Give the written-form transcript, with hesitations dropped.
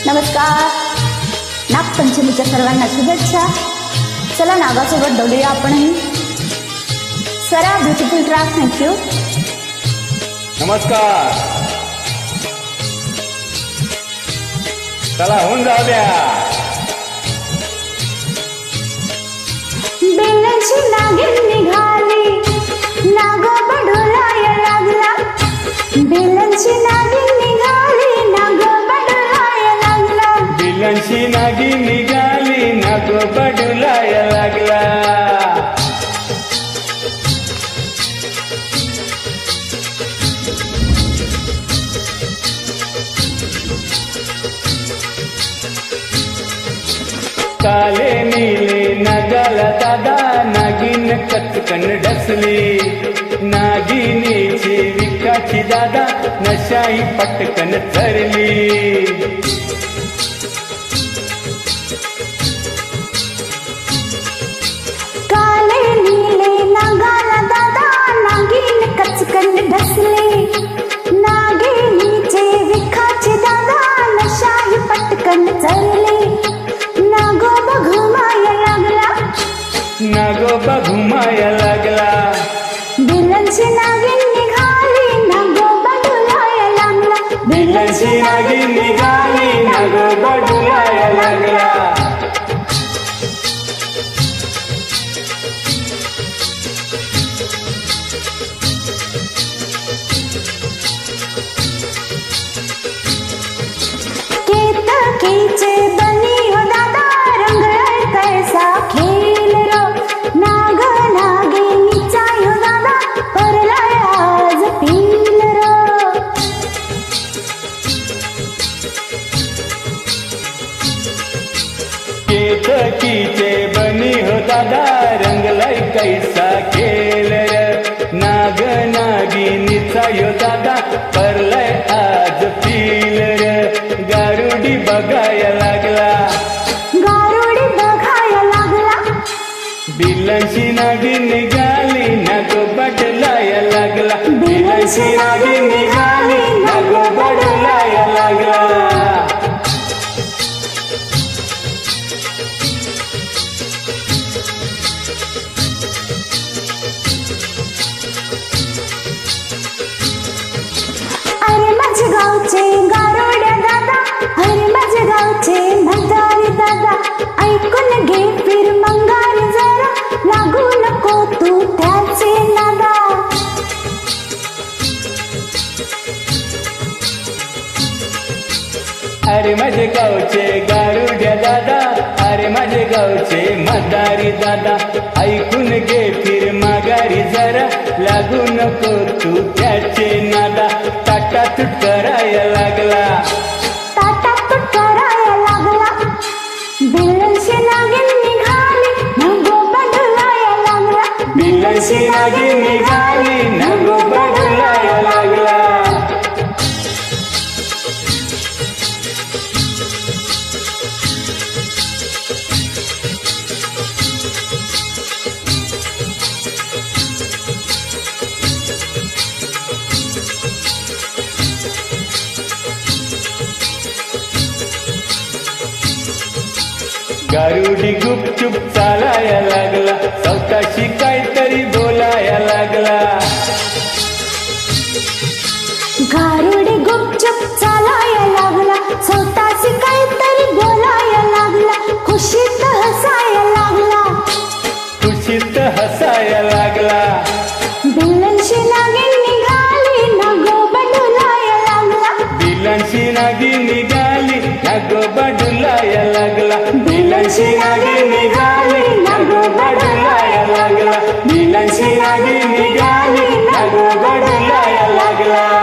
नमस्कार. नागपंचमीच्या सर्वांना शुभेच्छा. चला नागासोबत डोलूया आपणही. सरा ब्युटिफुल ट्रॅक. थँक्यू. नमस्कार. चला होऊन जाऊ द्या. बेलाची नागिन निघाली, नाग बडोलाय लागला. बेलाची नागिन निघाली, नाग बडोलाय लागला. बिलांची नागी निघाली, नाग बडुलाय लागला. काले नीले नागाला दादा, नागिन कचकन डसली. नागिनीची विकाची दादा, नशाही पटकन चरली. काले नीले नागाला दादा, नागिन कचकन ढसले. नागिनीचे विखाचे दादा, नशाही पटकन चरले. नागोबा घुमाया लागला, नागोबा घुमाया लागला. बिलांची नागिन निघाली, नागोबा डोलाया लागला. बिलांची नागी निघाली, नागोबा डुलाया लागला. केतकीचे बनी हो दादा, रंगलाय कैसा खेल रो. नाग नागिनीचा हो दादा, परलाय आज पील रो. केतकीचे बनी हो दादा, रंगलाय कैसा खेळ र. नाग नागिनीचा यो दादा, परलय आज पील र. गारुडी बघाया लागला, गारुडी बघाया लागला. बिलांची नागी निघाली, नागो बडलाया लागला. बिलांची नागी निघाली, नागो बडलाया लागला. अरे माझे गावचे गारोड्या दादा, अरे माझे गावचे म्हातारे दादा. ऐकून घे फिर मंगारी जरा, लागू नको तू त्याचे नादा. अरे माझे गावचे गारुड्या दादा, अरे माझे गावचे म्हातारी दादा. ऐकून घे फिर माघारी जरा, लागू नको तू त्याचे नादा. ताटातूट करायला लागला, ताटातूट कराया लागला. बिलांची नागिन निघाली, नागोबा डोलाया लागला. बिलांची नागी निघाली, नागो बडलाया लागला. गारुडी गुपचूप चालाया लागला, स्वतःशी काहीतरी बोलाया लागला. गारुडी गुपचूप चालाया लागला, स्वतःशी काहीतरी बोलाया लागला. खुशीत हसाया लागला, खुशीत हसाया लागला. बिलांची नागिन निघाली, नागोबा डोलाया लागला. बिलांची नागी निघाली, नागो बडलाया लागला. बिलांची नागी निघाली, नागो बडलाया लागला. बिलांची नागी निघाली, नागो बडलाया लागला.